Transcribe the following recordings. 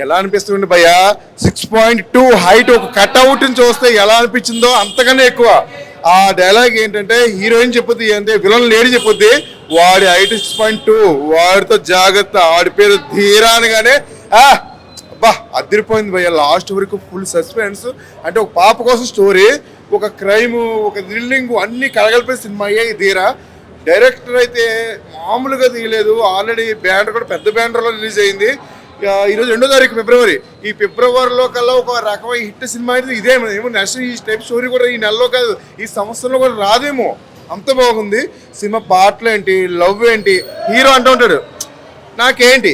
ఎలా అనిపిస్తుంది భయ్య 6.2 హైట్ ఒక కట్అవుట్ చూస్తే ఎలా అనిపించిందో అంతకన్నా ఎక్కువ. ఆ డైలాగ్ ఏంటంటే హీరోయిన్ చెప్పుద్ది అంటే విలన్ లేడీ చెప్పుద్ది వాడి హైట్ 6.2 వాడితో జాగ్రత్త వాడి పేరు ధీరా అనగానే అబ్బా అదిరిపోయింది భయ్య. లాస్ట్ వరకు ఫుల్ సస్పెన్స్ అంటే ఒక పాప కోసం స్టోరీ, ఒక క్రైమ్, ఒక థ్రిల్లింగ్ అన్ని కలగలిపే సినిమా అయ్యాయి ధీరా. డైరెక్టర్ అయితే మామూలుగా తీయలేదు. ఆల్రెడీ బ్యానర్ కూడా పెద్ద బ్యానర్లో రిలీజ్ అయింది. ఈరోజు 2వ తారీఖు ఫిబ్రవరి. ఈ ఫిబ్రవరిలో కల్లా ఒక రకమైన హిట్ సినిమా అయితే ఇదేమో ఏమో నెక్స్ట్ ఈ టైప్ స్టోరీ కూడా ఈ నెలలో కాదు ఈ సంవత్సరంలో కూడా రాదేమో, అంత బాగుంది సినిమా. పాటలు ఏంటి, లవ్ ఏంటి, హీరో అంటూ ఉంటాడు నాకేంటి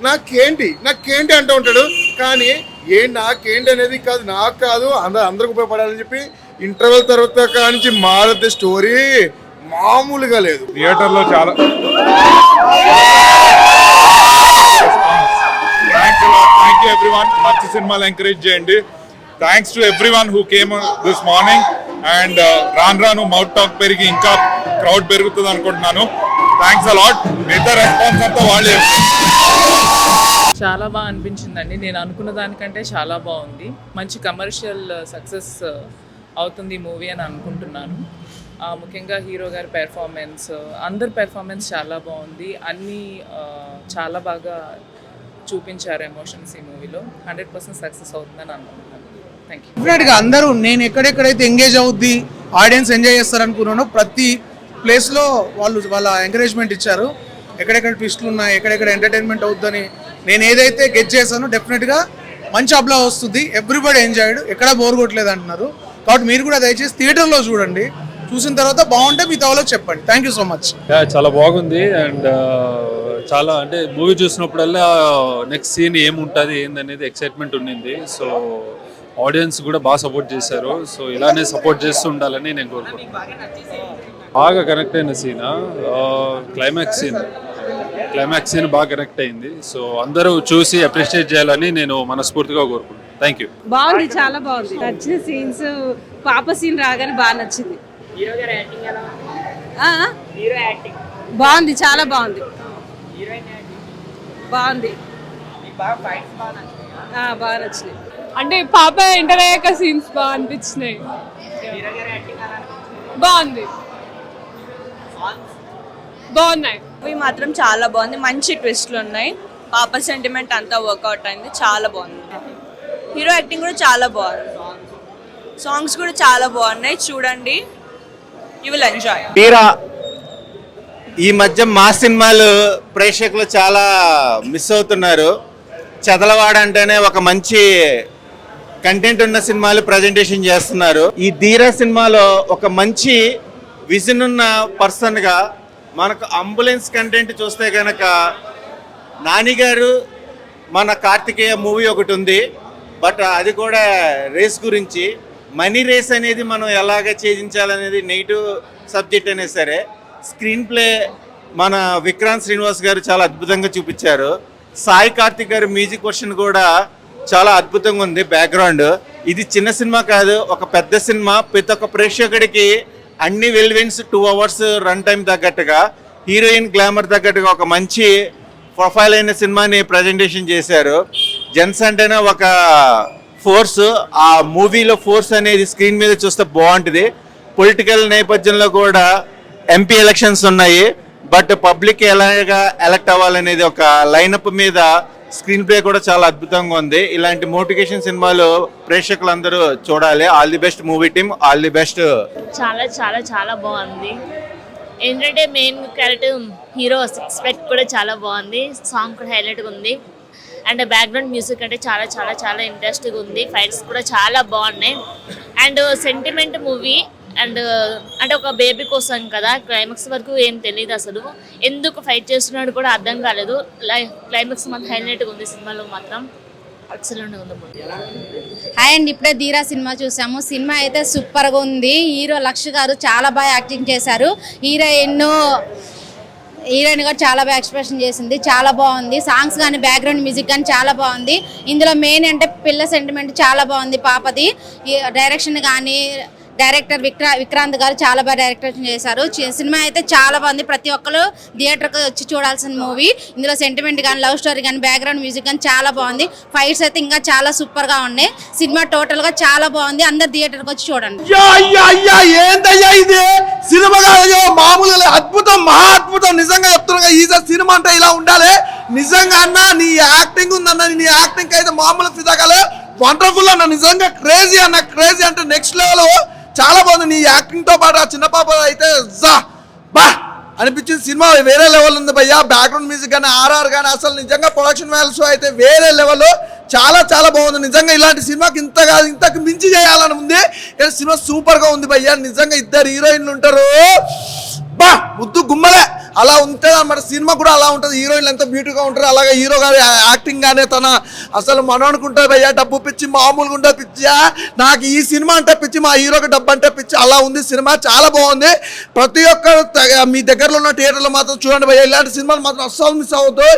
నాకేంటి నాకేంటి అంటూ ఉంటాడు, కానీ నాకేంటి అనేది కాదు, నాకు కాదు అందరికి ఉపయోగపడాలని చెప్పి ఇంటర్వెల్ తర్వాత కానించి మారుద్ది స్టోరీ మామూలుగా లేదు. థియేటర్లో చాలా థ్యాంక్ యూ ఎవ్రీవన్. మంచి సినిమాలు ఎంకరేజ్ చేయండి. Thanks to everyone who came this morning. And రాను మౌత్ టాక్ పెరిగి ఇంకా క్రౌడ్ పెరుగుతుంది అనుకుంటున్నాను. Thanks a lot. మిగతా రెస్పాన్స్ అంతా వాళ్ళే. చాలా బాగా అనిపించిందండి. నేను అనుకున్న దానికంటే చాలా బాగుంది. మంచి కమర్షియల్ సక్సెస్ అవుతుంది ఈ మూవీ అని అనుకుంటున్నాను. ముఖ్యంగా హీరో గారి పెర్ఫార్మెన్స్, అందరి పెర్ఫార్మెన్స్ చాలా బాగుంది. అన్నీ చాలా బాగా చూపించారు ఎమోషన్స్ ఈ మూవీలో. 100% సక్సెస్ అవుతుందని అనుకుంటున్నాను. Thank you. డెఫినెట్గా అందరూ నేను ఎక్కడెక్కడైతే ఎంగేజ్ అవుద్ది, ఆడియన్స్ ఎంజాయ్ చేస్తారనుకున్నానో ప్రతి ప్లేస్లో వాళ్ళ ఎంకరేజ్మెంట్ ఇచ్చారు. ఎక్కడెక్కడ ట్విస్టులు ఉన్నాయి, ఎక్కడెక్కడ ఎంటర్టైన్మెంట్ అవుతుందని నేను ఏదైతే గెట్ చేశానో డెఫినెట్గా మంచి అప్లా వస్తుంది. ఎవ్రీబడి ఎంజాయ్డ్, ఎక్కడ బోర్ కొట్టలేదు అంటున్నారు. కాబట్టి మీరు కూడా దయచేసి థియేటర్లో చూడండి. చూసిన తర్వాత బాగుంటే మీ తవలో చెప్పండి. Thank you so much. చాలా బాగుంది. అండ్ చాలా అంటే మూవీ చూసినప్పుడల్లా నెక్స్ట్ సీన్ ఏముంటుంది ఏందనేది ఎక్సైట్మెంట్ ఉండింది. సో ఆడియన్స్ కూడా బాగా సపోర్ట్ చేశారు. సో ఇలానే సపోర్ట్ చేస్తూ ఉండాలని నేను కోరుకుంటున్నాను. బాగా కనెక్ట్ అయిన సీన్ క్లైమాక్స్ సీన్ బాగా కనెక్ట్ అయింది. సో అందరూ చూసి అప్రిషియేట్ చేయాలని నేను మనస్ఫూర్తిగా కోరుకుంటున్నాను. Thank you. బాగుంది, చాలా బాగుంది. నచ్చిన సీన్స్ పాప సీన్ రాగానే బాగా నచ్చింది. బాగుంది, చాలా బాగుంది. బాగుంది, బాగా నచ్చినాయి. అంటే పాప ఎంటర్ అయ్యాక సీన్స్ బాగా అనిపించినాయి. బాగుంది, బాగున్నాయి. మూవీ మాత్రం చాలా బాగుంది. మంచి ట్విస్ట్లు ఉన్నాయి. పాప సెంటిమెంట్ అంతా వర్కౌట్ అయింది. చాలా బాగుంది. హీరో యాక్టింగ్ కూడా చాలా బాగుంది. సాంగ్స్ కూడా చాలా బాగున్నాయి. చూడండి, యూ విల్ ఎంజాయ్. ధీరా ఈ మధ్య మా సినిమాలు ప్రేక్షకులు చాలా మిస్ అవుతున్నారు. చదలవాడ అంటేనే ఒక మంచి కంటెంట్ ఉన్న సినిమాలు ప్రజెంటేషన్ చేస్తున్నారు. ఈ ధీరా సినిమాలో ఒక మంచి విజన్ ఉన్న పర్సన్గా మనకు అంబులెన్స్ కంటెంట్ చూస్తే కనుక నాని గారు మన కార్తికేయ మూవీ ఒకటి ఉంది. బట్ అది కూడా రేస్ గురించి, మనీ రేస్ అనేది మనం ఎలాగ ఛేదించాలనేది నెగిటివ్ సబ్జెక్ట్ అయినా సరే స్క్రీన్ ప్లే మన విక్రాంత్ శ్రీనివాస్ గారు చాలా అద్భుతంగా చూపించారు. సాయి కార్తిక్ గారు మ్యూజిక్ వర్షన్ కూడా చాలా అద్భుతంగా ఉంది. బ్యాక్గ్రౌండ్ ఇది చిన్న సినిమా కాదు, ఒక పెద్ద సినిమా. ప్రతి ఒక్క ప్రేక్షకుడికి అన్ని వెల్వెన్స్ 2 hours రన్ టైం తగ్గట్టుగా, హీరోయిన్ గ్లామర్ తగ్గట్టుగా ఒక మంచి ప్రొఫైల్ అయిన సినిమాని ప్రజెంటేషన్ చేశారు. జెన్స్ అంటేనే ఒక ఫోర్స్. ఆ మూవీలో ఫోర్స్ అనేది స్క్రీన్ మీద చూస్తే బాగుంటుంది. పొలిటికల్ నేపథ్యంలో కూడా ఎంపీ ఎలక్షన్స్ ఉన్నాయి. బట్ పబ్లిక్ ఎలాగా ఎలక్ట్ అవ్వాలనేది ఒక లైనప్ మీద స్క్రీన్ ప్లే కూడా చాలా అద్భుతంగా ఉంది. ఇలాంటి మోటివేషన్ సినిమాలు ప్రేక్షకులందరూ చూడాలి. All the best movie team, all the best. చాలా చాలా చాలా బాగుంది. ఏంటంటే మెయిన్ క్యారెక్టర్ హీరో ఎక్స్పెక్ట్ కూడా చాలా బాగుంది. సాంగ్ కూడా హైలైట్గా ఉంది. అండ్ బ్యాక్గ్రౌండ్ మ్యూజిక్ అంటే చాలా చాలా చాలా ఇంట్రెస్టింగ్ ఉంది. ఫైట్స్ కూడా చాలా బాగున్నాయి. And sentiment movie. అండ్ అంటే ఒక బేబీ కోసం కదా, క్లైమాక్స్ వరకు ఏం తెలియదు అసలు. ఎందుకు ఫైట్ చేస్తున్నాడు కూడా అర్థం కాలేదు. క్లైమాక్స్ మాత్రం హైలైట్గా ఉంది. సినిమాలో మాత్రం ఎక్సలెంట్ ఉంది. హాయ్ అండి, ఇప్పుడే ధీరా సినిమా చూసాము. సినిమా అయితే సూపర్గా ఉంది. హీరో లక్ష గారు చాలా బాగా యాక్టింగ్ చేశారు. హీరోయిన్ కూడా చాలా బాగా ఎక్స్ప్రెషన్ చేసింది. చాలా బాగుంది. సాంగ్స్ కానీ బ్యాక్గ్రౌండ్ మ్యూజిక్ కానీ చాలా బాగుంది. ఇందులో మెయిన్ అంటే పిల్ల సెంటిమెంట్ చాలా బాగుంది పాపది. డైరెక్షన్ కానీ డైరెక్టర్ విక్రాంత్ గారు చాలా బాగా డైరెక్టర్ చేశారు. సినిమా అయితే చాలా బాగుంది. ప్రతి ఒక్కరు థియేటర్కి వచ్చి చూడాల్సిన మూవీ. ఇందులో సెంటిమెంట్ కానీ, లవ్ స్టోరీ కానీ, బ్యాక్గ్రౌండ్ మ్యూజిక్ కానీ చాలా బాగుంది. ఫైట్స్ అయితే ఇంకా చాలా సూపర్గా ఉన్నాయి. సినిమా టోటల్గా చాలా బాగుంది. అందరు థియేటర్కి వచ్చి చూడండి. ఏంటయ్యా ఇది సినిమా కాదు, మామూలుగా అద్భుతం, మహా అద్భుతం. నిజంగా చెప్తున్నా, ఈ సినిమా అంటే ఇలా ఉండాలి. నిజంగా అన్న నీ యాక్టింగ్ ఉందన్న, నీ యాక్టింగ్ అయితే మామూలు ఫిదాకాలు వండర్ఫుల్ అన్న. నిజంగా క్రేజీ అన్న, క్రేజీ అంటే నెక్స్ట్ లెవెల్. చాలా బాగుంది నీ యాక్టింగ్ తో పాటు. ఆ చిన్న పాప అయితే బా అనిపించింది. సినిమా వేరే లెవెల్ ఉంది భయ్యా. బ్యాక్గ్రౌండ్ మ్యూజిక్ కానీ, ఆర్ఆర్ కానీ, అసలు నిజంగా ప్రొడక్షన్ వాల్యూస్ అయితే వేరే లెవెల్. చాలా చాలా బాగుంది. నిజంగా ఇలాంటి సినిమాకి ఇంతకు మించి చేయాలని ఉంది. సినిమా సూపర్ గా ఉంది భయ్యా. నిజంగా ఇద్దరు హీరోయిన్లు ఉంటారు, బా ముద్దు గుమ్మలే. అలా ఉంటుంది అన్నమాట. సినిమా కూడా అలా ఉంటుంది. హీరోయిన్లు ఎంత బ్యూటీగా ఉంటారు, అలాగే హీరో గారి యాక్టింగ్ గానే తన అసలు మనం అనుకుంటారు భయ్యా డబ్బు పిచ్చి, మామూలుగా ఉంటే పిచ్చా. నాకు ఈ సినిమా అంటే పిచ్చి, మా హీరోకి డబ్బు అంటే పిచ్చి. అలా ఉంది సినిమా, చాలా బాగుంది. ప్రతి ఒక్కరు మీ దగ్గరలో ఉన్న థియేటర్లో మాత్రం చూడండి భయ్యా. ఇలాంటి సినిమాలు మాత్రం అస్సలు మిస్ అవ్వద్దు.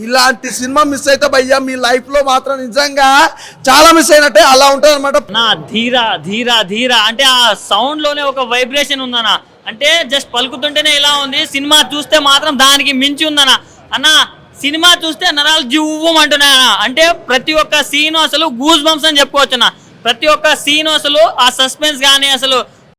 ఇలాంటి సినిమా మిస్ అయితే భయ్యా మీ లైఫ్ లో మాత్రం నిజంగా చాలా మిస్ అయినట్టే. అలా ఉంటుంది అనమాట. నా ధీరా ధీరా ధీరా అంటే ఆ సౌండ్ లోనే ఒక వైబ్రేషన్ ఉందన్న. అంటే జస్ట్ పలుకుతుంటేనే ఇలా ఉంది, సినిమా చూస్తే మాత్రం దానికి మించి ఉందన్న. అన్న సినిమా చూస్తే నరాలు జివ్వమంటున్నాయన్న. అంటే ప్రతి ఒక్క సీను అసలు గూస్ బంప్స్ అని చెప్పుకోవచ్చు అన్న. ప్రతి ఒక్క సీను అసలు ఆ సస్పెన్స్ కానీ, అసలు